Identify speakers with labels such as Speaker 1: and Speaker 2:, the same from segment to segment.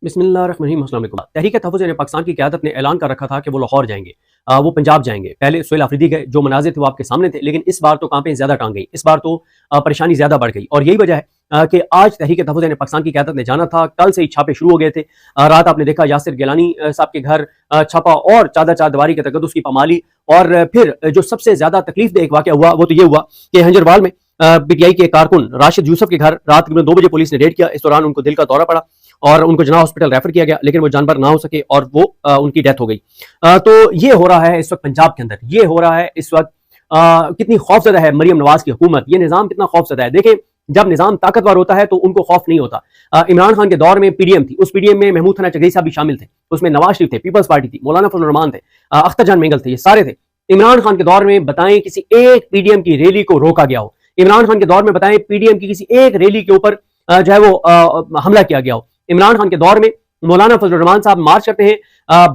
Speaker 1: बिस्मिल्लाहिर्रहमानिर्रहीम। अस्सलाम वालेकुम। तहरीक-ए-तहफ़्फ़ुज़ यानी पाकिस्तान की क़यादत ने ऐलान कर रखा था कि वो लाहौर जाएंगे, वो पंजाब जाएंगे। पहले सुहेल आफरीदी गए, जो मनाज़िर थे वो आपके सामने थे, लेकिन इस बार तो कांपें ज़्यादा टांग गई, इस बार तो परेशानी ज़्यादा बढ़ गई। और यही वजह है कि आज तहरीक-ए-तहफ़्फ़ुज़ यानी पाकिस्तान की क़यादत ने जाना था। कल से ही छापे शुरू हो गए थे। रात आपने देखा यासिर गिलानी साहब के घर छापा और चादर-चारदीवारी के तकद्दुस की पामाली। और फिर जो सबसे ज़्यादा तकलीफ देह वाक़या हुआ वो तो ये हुआ कि हंजरवाल में पीटीआई के कारकुन राशिद यूसुफ के घर रात तकरीबन 2 बजे पुलिस ने रेड किया। इस दौरान उनको दिल का दौरा पड़ा और उनको जना हॉस्पिटल रेफर किया गया, लेकिन वो जानबर ना हो सके और वो उनकी डेथ हो गई। तो ये हो रहा है इस वक्त पंजाब के अंदर, ये हो रहा है इस वक्त। कितनी खौफजदा है मरियम नवाज की हुकूमत, ये निज़ाम कितना खौफजदा है। देखें, जब निज़ाम ताकतवर होता है तो उनको खौफ नहीं होता। इमरान खान के दौर में पीडीएम थी, उस पीडीएम में महमूद हसन चगई साहब भी शामिल थे, उसमें नवाज शरीफ थे, पीपल्स पार्टी थी, मौलाना फजल रहमान थे, अख्तर जान मेंगल थे, ये सारे थे। इमरान खान के दौर में बताएं किसी एक पीडीएम की रैली को रोका गया हो? इमरान खान के दौर में बताएं पीडीएम की किसी एक रैली के ऊपर जो है वो हमला किया गया हो? इमरान खान के दौर में मौलाना फजल रहमान साहब मार्च करते हैं,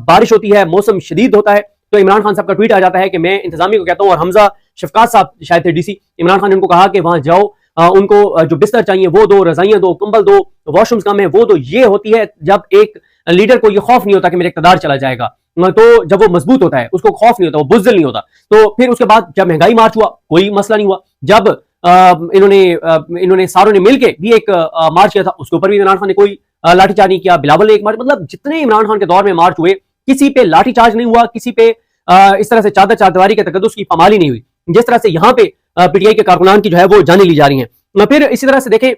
Speaker 1: बारिश होती है, मौसम शदीद होता है, तो इमरान खान साहब का ट्वीट आ जाता है कि मैं इंतजामिया को कहता हूं, और हमजा शफकात साहब शायद थे डीसी, इमरान खान ने उनको कहा कि वहां जाओ, उनको जो बिस्तर चाहिए वो दो, रजाइयां दो, कंबल दो, वॉशरूम्स कम है वो दो। ये होती है जब एक लीडर को ये खौफ नहीं होता कि मेरा इक़्तिदार चला जाएगा, तो जब वो मजबूत होता है, उसको खौफ नहीं होता, वो बुज़दिल नहीं होता। तो फिर उसके बाद जब महंगाई मार्च हुआ कोई मसला नहीं हुआ, जब इन्होंने सारों ने मिलकर भी एक मार्च किया था, उसके ऊपर भी इमरान खान ने कोई लाठीचार्ज नहीं किया। बिलावल ने एक मार्च, मतलब जितने इमरान खान के दौर में मार्च हुए किसी पे लाठीचार्ज नहीं हुआ, किसी पे इस तरह से चादर चारदीवारी के तकद्दुस की पामाली नहीं हुई, जिस तरह से यहाँ पे पीटीआई के कारकुनान की जो है वो जानें ली जा रही हैं। फिर इसी तरह से देखें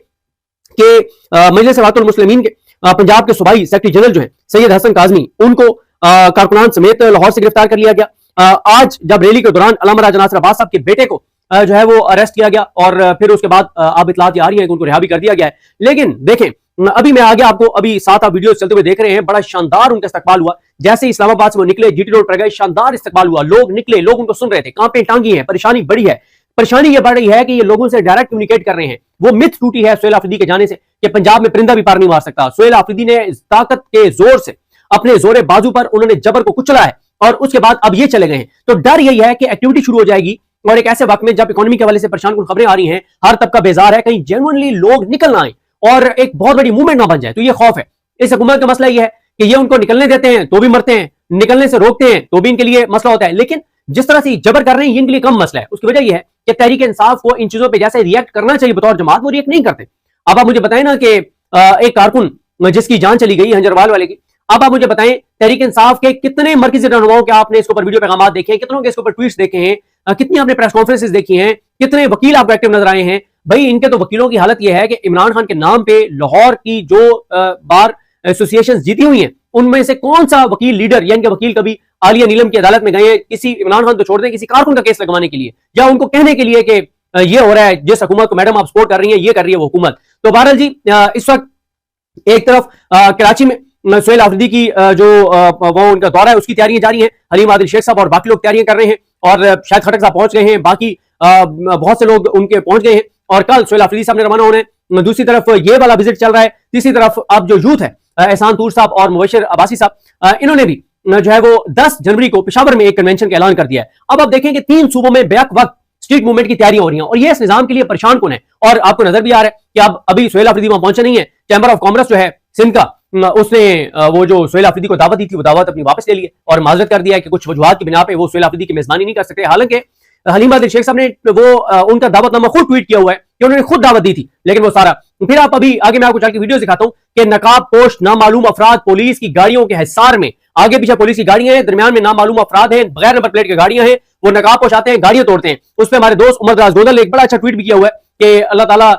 Speaker 1: कि मजलिस शवातुल मुस्लिमीन के पंजाब के सूबाई सेक्रेटरी जनरल जो है सैयद हसन काज़मी, उनको कारकुनान समेत लाहौर से गिरफ्तार कर लिया गया। आज जब रैली के दौरान अल्लामा राजा नासिर अब्बास साहब के बेटे को जो है वो अरेस्ट किया गया, और फिर उसके बाद अब इतलात आ रही है कि उनको रिहा भी कर दिया गया है। लेकिन देखें, अभी मैं आगे आपको अभी साथ आप वीडियो चलते हुए देख रहे हैं, बड़ा शानदार उनका इस्तकबाल हुआ। जैसे इस्लामाबाद से वो निकले, जीटी रोड पर गए, शानदार इस्तकबाल हुआ, लोग निकले, लोग उनको सुन रहे थे, कांपे टांगी है, परेशानी बड़ी है। परेशानी ये बढ़ रही है कि ये लोगों से डायरेक्ट कम्युनिकेट कर रहे हैं। वो मिथ टूटी है सुहेल आफरीदी के जाने से कि पंजाब में परिंदा भी पार नहीं मार सकता। सुहेल आफरीदी ने इस ताकत के जोर से, अपने जोरे बाजू पर उन्होंने जबर को कुचला है, और उसके बाद अब ये चले गए हैं। तो डर यही है कि एक्टिविटी शुरू हो जाएगी, और एक ऐसे वक्त में जब इकोनॉमी के हवाले से परेशान कुन खबरें आ रही हैं, हर तबका बेजार है, कहीं जेन्युइनली लोग निकल ना आए और एक बहुत बड़ी मूवमेंट ना बन जाए। तो ये खौफ है। इस हुकूमत का मसला ये है कि ये उनको निकलने देते हैं तो भी मरते हैं, निकलने से रोकते हैं तो भी इनके लिए मसला होता है। लेकिन जिस तरह से जबर कर रहे हैं ये इनके लिए कम मसला है। उसकी वजह यह है कि तहरीक इंसाफ को इन चीजों पर जैसे रिएक्ट करना चाहिए बतौर जमात, वो रिएक्ट नहीं करते। अब आप मुझे बताएं ना कि एक कारकुन जिसकी जान चली गई हंजरवाल वाले की, अब आप मुझे बताएं तहरीक इंसाफ के कितने मरकजी रहनुमाओं के आपने इसके ऊपर वीडियो पैगाम देखे हैं, कितनों के इसके ऊपर ट्वीट्स देखे हैं, कितनी आपने प्रेस कॉन्फ्रेंसेस देखी हैं, कितने वकील आपको एक्टिव नजर आए हैं? भाई इनके तो वकीलों की हालत यह है कि इमरान खान के नाम पे लाहौर की जो बार एसोसिएशन जीती हुई हैं, उनमें से कौन सा वकील लीडर या इनके वकील कभी आलिया नीलम की अदालत में गए हैं किसी इमरान खान को छोड़ दें, किसी कारकुन का केस लगवाने के लिए, या उनको कहने के लिए कि ये हो रहा है, जिस हुकूमत को मैडम आप सपोर्ट कर रही हैं ये कर रही है वो हुकूमत। तो बहरहाल जी, इस वक्त एक तरफ कराची में सुहेल आफरीदी की जो वो उनका दौरा है उसकी तैयारियां जारी हैं। हलीम आदिल शेख साहब और बाकी लोग तैयारियां कर रहे हैं, और शायद खटक साहब पहुंच गए हैं, बाकी बहुत से लोग उनके पहुंच गए हैं, और कल सुहेल आफरीदी साहब ने रवाना होने। दूसरी तरफ ये वाला विजिट चल रहा है, तीसरी तरफ अब जो यूथ है एहसान तूर साहब और मुबशर अब्बासी साहब, इन्होंने भी जो है वो 10 जनवरी को पेशावर में एक कन्वेंशन का ऐलान कर दिया है। अब आप देखें कि 3 सूबों में बैक वक्त स्ट्रीट मूवमेंट की तैयारियां हो रही हैं, और ये इस निजाम के लिए परेशान कौन है? और आपको नजर भी आ रहा है कि अब अभी सुहेल आफरीदी वहां पहुंचे नहीं है। चैंबर ऑफ कॉमर्स जो है सिंध का, उसने वो जो सुहेल आफरीदी को दावत दी थी वो दावत अपनी वापस ले ली है, और माजरत कर दिया है कि कुछ वजूहात की बिना पे वो सुहेल आफरीदी की मेजबानी नहीं कर सकते। हालांकि हलीम आदिल शेख साहब ने वो उनका दावतनामा खुद ट्वीट किया हुआ है कि उन्होंने खुद दावत दी थी, लेकिन वो सारा फिर आप अभी आगे मैं आपको चल के वीडियो दिखाता हूं कि नकाब पोस्ट नामालूम अफराद पुलिस की गाड़ियों के हिसार में, आगे पीछे पुलिस की गाड़ियां हैं, दरमियान में नामालूम अफराद हैं, बगैर नंबर प्लेट की गाड़ियां हैं, वो नकाब पोश आते हैं, गाड़ियां तोड़ते हैं। उस पर हमारे दोस्त उमर दराज गोदल ने एक बड़ा अच्छा ट्वीट भी किया हुआ है कि अल्लाह ताला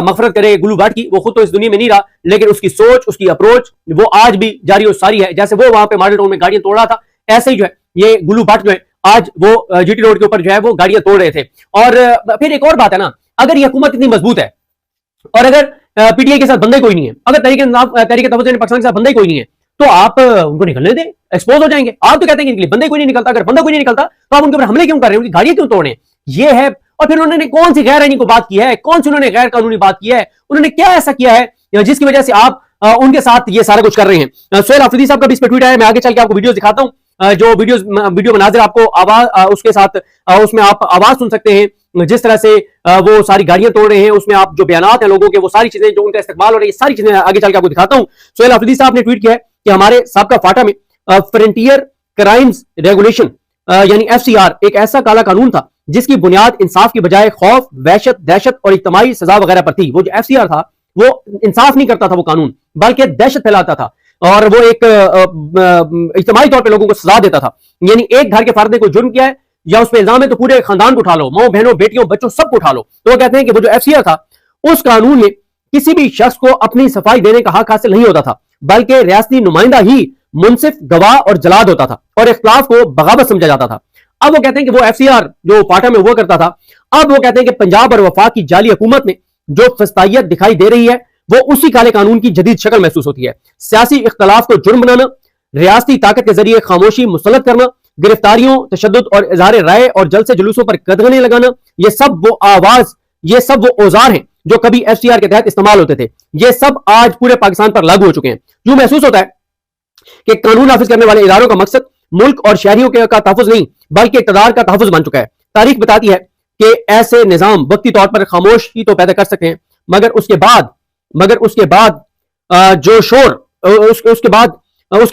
Speaker 1: मगफरत करे गुलू भट्ट की, वो खुद तो इस दुनिया में नहीं रहा, लेकिन उसकी सोच, उसकी अप्रोच वो आज भी जारी और सारी है। जैसे वो वहां पे मॉडल टाउन में गाड़ियां तोड़ रहा था, ऐसे ही जो है ये गुलू भट्ट जो है आज वो जीटी रोड के ऊपर जो है वो गाड़ियां तोड़ रहे थे। और फिर एक और बात है ना, अगर ये हुकूमत इतनी मजबूत है और अगर पीटीआई के साथ बंदे कोई नहीं है, अगर तहरीक तहफ़्फ़ुज़ पाकिस्तान के साथ बंदे कोई नहीं है, तो आप उनको निकलने दें, एक्सपोज हो जाएंगे। आप तो कहते हैं कि बंदे कोई नहीं निकलता, अगर बंदा कोई नहीं निकलता तो आप उनके ऊपर हमले क्यों कर रहे हैं, उनकी गाड़ियां क्यों तोड़ रहे हैं? ये है। और फिर उन्होंने कौन सी गैर आईनी को बात की है, कौन सी उन्होंने गैर कानूनी बात की है, उन्होंने क्या ऐसा किया है जिसकी वजह से आप उनके साथ ये सारा कुछ कर रहे हैं? सुहेल आफरीदी साहब का भी इस पर ट्वीट आया, मैं आगे चल के आपको वीडियो दिखाता हूं, जो वीडियो मनाजिर आपको आवाज उसके साथ उसमें आप आवाज सुन सकते हैं जिस तरह से वो सारी गाड़ियां तोड़ रहे हैं, उसमें आप जो बयानात हैं लोगों के, वो सारी चीजें जो उनका इस्तेमाल हो रही है, सारी चीजें आगे चल के आपको दिखाता हूं। सोहेल अफरीदी साहब ने ट्वीट किया है कि हमारे साबका फाटा में फ्रंटियर क्राइम्स रेगुलेशन यानी FCR एक ऐसा काला कानून था जिसकी बुनियाद इंसाफ की बजाय खौफ, वहशत, दहशत और इज्तिमाई सजा वगैरह पर थी। वो जो FCR था वो इंसाफ नहीं करता था वो कानून, बल्कि दहशत फैलाता था और वो एक इज्तिमाई तौर पर लोगों को सजा देता था। यानी एक घर के फर्द ने कोई जुर्म किया है या उस पर इल्जाम है तो पूरे खानदान को उठा लो, माओ बहनों बेटियों बच्चों सबको उठा लो। तो वो कहते हैं कि वो जो FCR था उस कानून में किसी भी शख्स को अपनी सफाई देने का हक हासिल नहीं होता था, बल्कि रियासती नुमाइंदा ही मुंसिफ, गवाह और जलाद होता था और इख्तिलाफ को बगावत समझा जाता था। अब वो कहते हैं कि वो FCR जो फाटा में हुआ करता था, अब वो कहते हैं कि पंजाब और वफाक की जाली हुकूमत में जो फस्तायत दिखाई दे रही है वो उसी काले कानून की जदीद शक्ल महसूस होती है। सियासी इख्तिलाफ को जुर्म बनाना, रियासती ताकत के जरिए खामोशी मुसल्लत करना, गिरफ्तारियों, तशद्दुद और इजहार राय और जलसे जुलूसों पर कदगने लगाना, ये सब वो आवाज, ये सब वो औजार हैं जो कभी FCR के तहत इस्तेमाल होते थे। ये सब आज पूरे पाकिस्तान पर लागू हो चुके हैं। यूं महसूस होता है कि कानून नाफिज करने वाले इदारों का मकसद मुल्क और शहरियों का तहफ़्फ़ुज़ नहीं बल्कि इक़्तिदार का तहफ़्फ़ुज़ बन चुका है। तारीख बताती है कि ऐसे निज़ाम वक्ती तौर पर खामोशी तो पैदा कर सकते हैं, मगर उसके बाद जो शोर उसके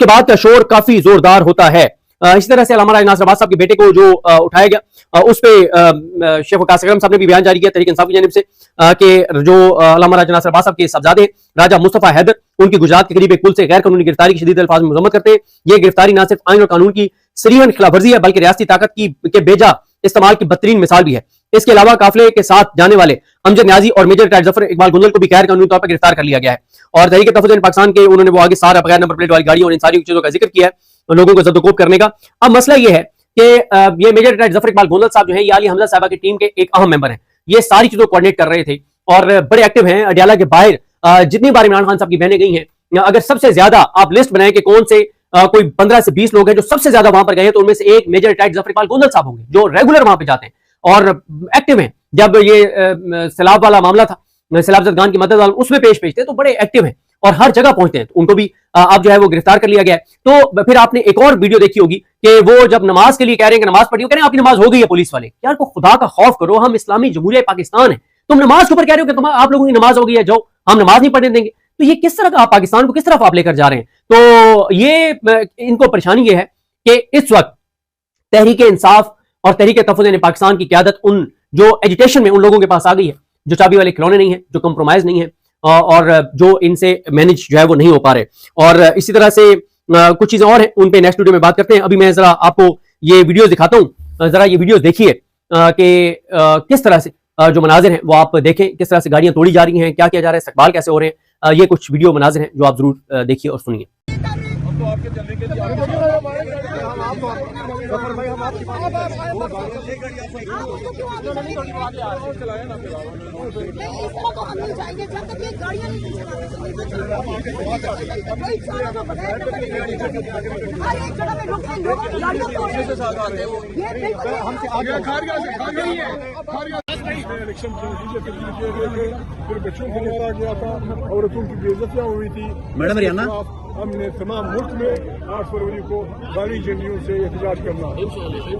Speaker 1: बाद का शोर काफी जोरदार होता है। इसी तरह से अल्लामा राजा नासिर अब्बास साहब के बेटे को जो उठाया गया, उस पे शेख वकास अकरम साहब ने भी बयान जारी किया तहरीक इंसाफ की जानिब से कि जो अल्लामा राजा नासिर अब्बास साहब के साहबजादे राजा मुस्तफा हैदर, उनकी गुजरात के करीब एक पुल से गैर कानूनी गिरफ्तारी की शदीद अल्फाज में मजम्मत करते हैं। ये गिरफ्तारी न सिर्फ आइन और कानून की सरीहन खिलाफवर्जी है बल्कि रियासती ताकत के बेजा इस्तेमाल की बदतरीन मिसाल भी है। इसके अलावा काफिले के साथ जाने वाले अमजद न्याजी और मेजर रिटायर्ड जफर इकबाल गुंजल को भी गैर कानूनी तौर पर गिरफ्तार कर लिया गया है। और तहरीक तहफ़्फ़ुज़ पाकिस्तान के उन्होंने वो आगे सारा बगैर नंबर प्लेट वाली गाड़ियों और इन सारी चीजों का जिक्र किया है लोगों को जद्दोकोब करने का। अब मसला ये है कि ये मेजर रिटायर्ड जफर इकबाल गुंजल साहब जो है, ये आली हमजा साहबा की टीम के एक अहम मेंबर हैं। ये सारी चीजों को कोऑर्डिनेट कर रहे थे और बड़े एक्टिव हैं। अडियाला के बाहर जितनी बार इमरान खान साहब की बहनें गई हैं, अगर सबसे ज्यादा आप लिस्ट बनाएं कि कौन से कोई 15 से 20 लोग हैं जो सबसे ज्यादा वहां पर गए हैं, तो उनमें से एक मेजर रिटायर्ड जफर इकबाल गुंजल साहब होंगे जो रेगुलर वहां पे जाते हैं और एक्टिव हैं। जब ये सैलाब वाला मामला था, सैलाब जदगान की मदद वाला, उसमें पेश थे तो बड़े एक्टिव हैं और हर जगह पहुंचते हैं। तो उनको भी आप जो है वो गिरफ्तार कर लिया गया है। तो फिर आपने एक और वीडियो देखी होगी कि वो जब नमाज के लिए कह रहे हैं कि नमाज पढ़ी, कह रहे हैं आपकी नमाज हो गई है पुलिस वाले। यार को खुदा का खौफ करो, हम इस्लामी जमहूरिया पाकिस्तान है, तुम नमाज के ऊपर कह रहे हो कि आप लोगों की नमाज हो गई है, जाओ हम नमाज नहीं पढ़ने देंगे। तो ये किस तरह का आप पाकिस्तान को किस तरफ आप लेकर जा रहे हैं? तो ये इनको परेशानी ये है कि इस वक्त तहरीक इंसाफ और तहरीक तहफ़्फ़ुज़ पाकिस्तान की क़यादत उन जो एजिटेशन में उन लोगों के पास आ गई है जो चाबी वाले खिलौने नहीं है, जो कंप्रोमाइज नहीं है और जो इनसे मैनेज जो है वो नहीं हो पा रहे। और इसी तरह से कुछ चीजें और हैं, उन पे नेक्स्ट वीडियो में बात करते हैं। अभी मैं जरा आपको ये वीडियोस दिखाता हूँ, जरा ये वीडियोस देखिए कि किस तरह से जो मनाजिर हैं वो आप देखें, किस तरह से गाड़ियां तोड़ी जा रही हैं, क्या किया जा रहा है, इस्तकबाल कैसे हो रहे हैं। ये कुछ वीडियो मनाजिर हैं जो आप जरूर देखिए और सुनिए।
Speaker 2: इलेक्शन फिर बच्चों को मारा गया था, औरतों की बेइज्जतियां हुई थी। मैडम हरियाणा हमने तमाम मुल्क में 8 फरवरी को गाड़ी झंडियों से एहतजाज करना।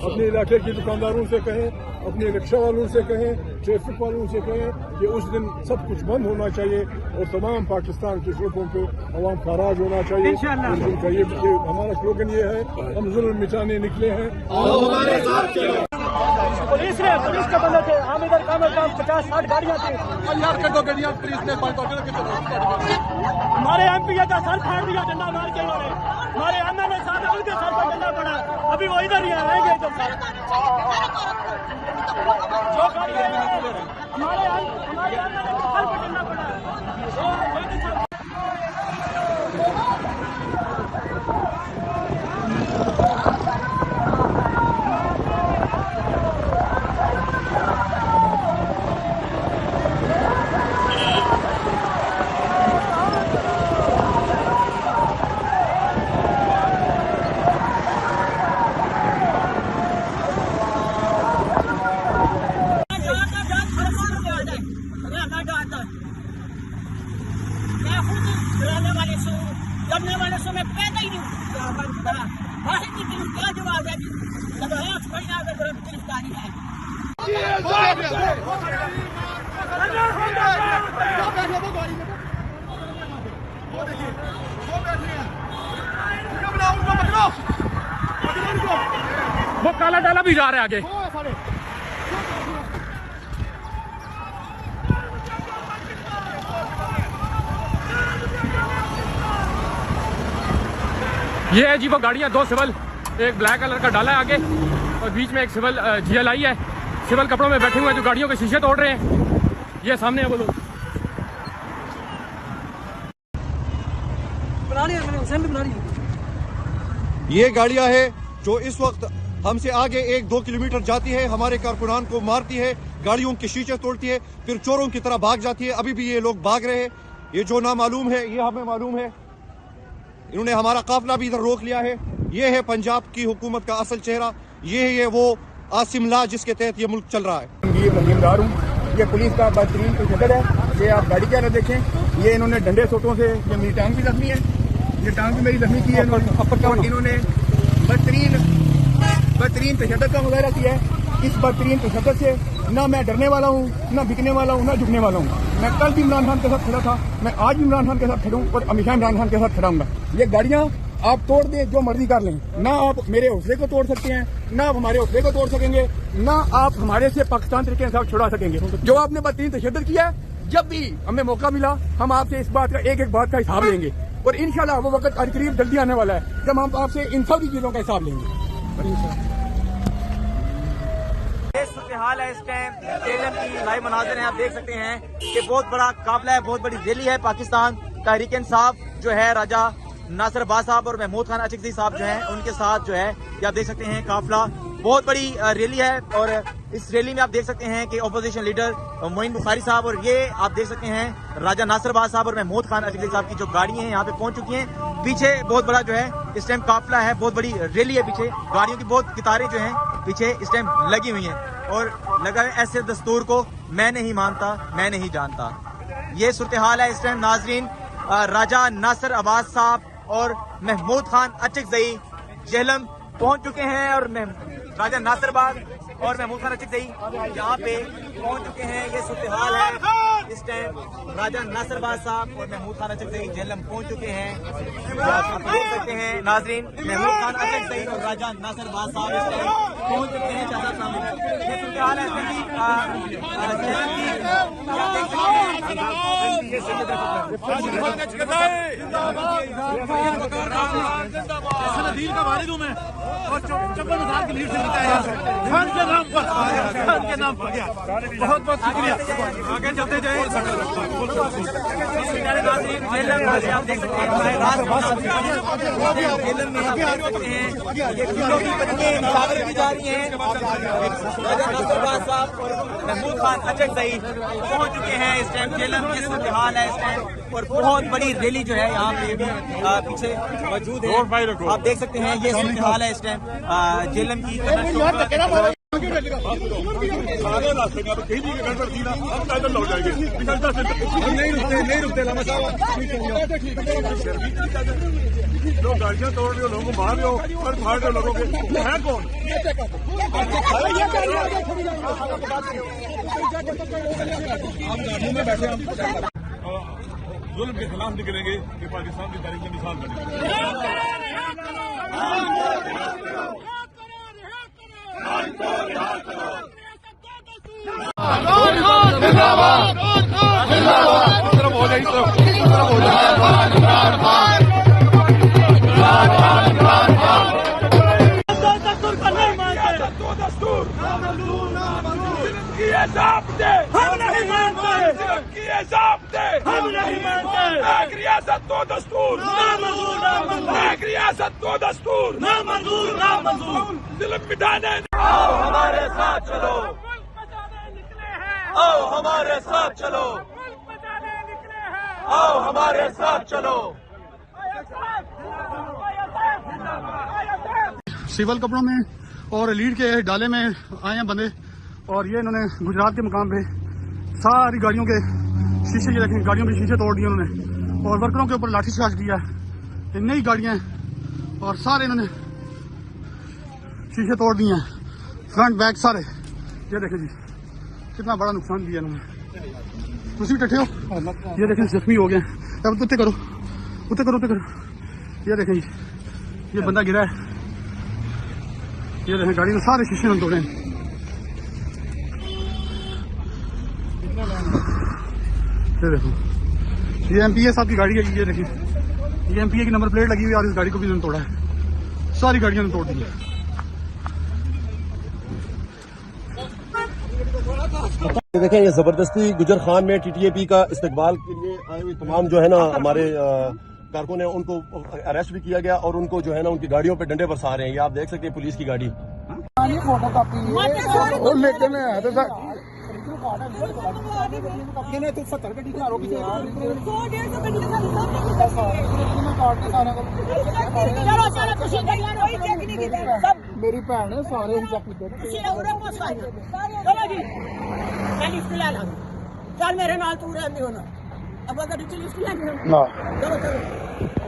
Speaker 2: अपने इलाके के दुकानदारों से कहें, अपने रिक्शा वालों से कहें, ट्रैफिक वालों से कहें कि उस दिन सब कुछ बंद होना चाहिए और तमाम पाकिस्तान की सड़कों पे अवाम का राज होना चाहिए। ये हमारा स्लोगन ये है, हम जुल्म मिटाने निकले हैं।
Speaker 3: पुलिस के बंदे थे, हम इधर काम 50-60 गाड़ियां थी।
Speaker 2: यार कर दो गाड़ियां, पुलिस ने
Speaker 3: हमारे MP का सर फाड़ दिया डंडा मार के इन्होंने। हमारे MLA साहब उनके सर पर डंडा पड़ा, अभी वो इधर ही रहेंगे इधर सर। जो हमारे MLA के सर पर डंडा पड़ा। करने वाले से मैं पैदा ही नहीं क्या जवाब है गिरफ्तारी है। वो काला डाला भी जा रहा है आगे। ये है जी वो गाड़ियां, दो सिविल, एक ब्लैक कलर का डाला है आगे और बीच में एक सिविल GLI है। सिविल कपड़ों में बैठे हुए हैं जो गाड़ियों के शीशे तोड़ रहे हैं। ये सामने है वो लोग।
Speaker 4: ये गाड़ियां है जो इस वक्त हमसे आगे 1-2 किलोमीटर जाती है, हमारे कारकुनान को मारती है, गाड़ियों के शीशे तोड़ती है, फिर चोरों की तरह भाग जाती है। अभी भी ये लोग भाग रहे हैं। ये जो नामालूम है ये हमें मालूम है। इन्होंने हमारा काफिला भी इधर रोक लिया है। ये है पंजाब की हुकूमत का असल चेहरा। ये है वो आसिम ला जिसके तहत ये मुल्क चल रहा है।
Speaker 2: ये मुहिमदार हूँ। ये पुलिस का बदतरीन तशद्दुद है। ये आप गाड़ी क्या न देखें, ये इन्होंने डंडे सोटों से, ये मेरी टांग भी जख्मी है, ये टांग भी मेरी जख्मी की है और इन्होंने बदतरीन तशद्दुद का मुजाहरा किया है। इस बदतरीन तशद्दुद से ना मैं डरने वाला हूँ, ना बिकने वाला हूँ, ना झुकने वाला हूँ। मैं कल भी इमरान खान के साथ खड़ा था, मैं आज भी इमरान खान के साथ खड़ा हूँ और हमेशा इमरान खान के साथ खड़ा हूँ। ये गाड़ियाँ आप तोड़ दें, जो मर्जी कर लें, ना आप मेरे हौसले को तोड़ सकते हैं, ना आप हमारे हौसले को तोड़ सकेंगे, ना आप हमारे से पाकिस्तान तरीके से छुड़ा सकेंगे। जो आपने बदतरीन तशद्दुद किया है, जब भी हमें मौका मिला हम आपसे इस बात का एक एक बात का हिसाब लेंगे और इंशाल्लाह वो वक्त करीब जल्दी आने वाला है जब हम आपसे इन सभी चीजों का हिसाब लेंगे।
Speaker 5: हाल है इस टाइम जेएलएम की लाइव मनाज़िर हैं। आप देख सकते हैं कि बहुत बड़ा काफिला है, बहुत बड़ी रैली है। पाकिस्तान तहरीक इंसाफ जो है राजा नासिर अब्बास साहब और महमूद खान अचकज़ई साहब जो हैं उनके साथ जो है ये आप देख सकते हैं काफिला बहुत बड़ी रैली है। और इस रैली में आप देख सकते हैं कि अपोजिशन लीडर मोइन बुखारी साहब और ये आप देख सकते हैं राजा नासिर अब्बास साहब और महमूद खान अचकज़ई साहब की जो गाड़ियां हैं यहाँ पे पहुंच चुकी हैं। पीछे बहुत बड़ा जो है इस टाइम काफिला है, बहुत बड़ी रैली है। पीछे गाड़ियों की बहुत कतारें जो है पीछे इस टाइम लगी हुई हैं और लगा है ऐसे दस्तूर को मैं नहीं मानता, मैं नहीं जानता। ये सूरत हाल है इस टाइम नाजरीन। राजा नासिर अब्बास साहब और महमूद खान अचकज़ई जेहलम पहुंच चुके हैं और राजा नासिर अब्बास और महमूद खान अचकज़ई यहाँ पे पहुंच चुके हैं। ये सूरत हाल है इस टाइम। राजा नासिर अब्बास साहब और महमूद खान अचकज़ई जेहलम पहुंच चुके हैं। आप देख सकते हैं नाजरीन, महमूद खान अचकज़ई और राजा नासिर अब्बास साहब इस टाइम पहुंच चुके हैं चाचा सामने। ये सूरत हाल
Speaker 3: का वालिद हूँ मैं और 54,000 की लीड से जीता है खान के नाम पर, खान के नाम पर। बहुत बहुत शुक्रिया। आगे चलते जाए।
Speaker 5: आप देख सकते हैं जा रही है। राजा नासिर अब्बास साहब और महमूद खान अचकज़ई पहुंच चुके हैं इस टाइम जेलम। ये सूरत हाल है इस टाइम और बहुत बड़ी रैली जो है यहाँ पे पीछे मौजूद है। आप देख सकते हैं ये सूरत हाल है इस टाइम जेलम की।
Speaker 2: सारे रास्ते में कहीं भी गड़बड़ थी ना, हम पैदल लौट जाएंगे। नहीं रुकते लम्बा लोग गाड़ियां तोड़ रहे हो, लोगों को मार रहे हो और फाड़ रहे हो लोगों के, वो है कौन? हम गाड़ियों में बैठे हम जुल्म के खिलाफ निकलेंगे कि पाकिस्तान की तारीख में मिसाल बनेगी।
Speaker 3: हम नहीं मानते, हम नहीं मानते।
Speaker 2: एक रियासत दो दस्तूर, एक रियासत दो दस्तूर,
Speaker 3: ना मंजूर, ना मंजूर।
Speaker 2: जुल्म मिटाने
Speaker 5: आओ हमारे साथ चलो,
Speaker 3: मुल्क बचाने निकले हैं,
Speaker 5: आओ हमारे साथ चलो,
Speaker 3: मुल्क बचाने निकले हैं,
Speaker 5: आओ हमारे साथ चलो।
Speaker 6: सिविल कपड़ों में और लीड के डाले में आए हैं बंदे और ये इन्होंने गुजरात के मुकाम पे सारी गाड़ियों के शीशे, ये देखें गाड़ियों के शीशे तोड़ दिए उन्होंने और वर्करों के ऊपर लाठीचार्ज किया है। ये नई गाड़ियां हैं और सारे इन्होंने शीशे तोड़ दिए हैं, फ्रंट बैक सारे। ये देखें जी कितना बड़ा नुकसान दिया इन्होंने। तुम भी टट्ठे हो, ये देखें जख्मी हो गए। अब उत्ते करो उत्ते करो उत्ते करो। ये देखें जी ये बंदा गिरा है। ये देखें गाड़ी में सारे शीशे उन्होंने तोड़े हैं। ये देखो ये MPA साहब की गाड़ी है। ये देखिए ये MPA की नंबर प्लेट लगी हुई है और इस गाड़ी को भी इन्होंने तोड़ा है। सारी गाड़ियों ने तोड़ दी है।
Speaker 7: देखें ये जबरदस्ती गुजर खान में TTAP का इस्तकबाल के लिए आए हुए तमाम जो है ना हमारे कारकुन है उनको अरेस्ट भी किया गया और उनको जो है ना उनकी गाड़ियों पे डंडे बरसा रहे हैं। ये आप देख सकते हैं पुलिस की गाड़ी।
Speaker 8: मेरी भैन है सारे चल मेरे नाल तू रहंदे हो ना अब अगर लिस्ट लैनी हो चलो चलो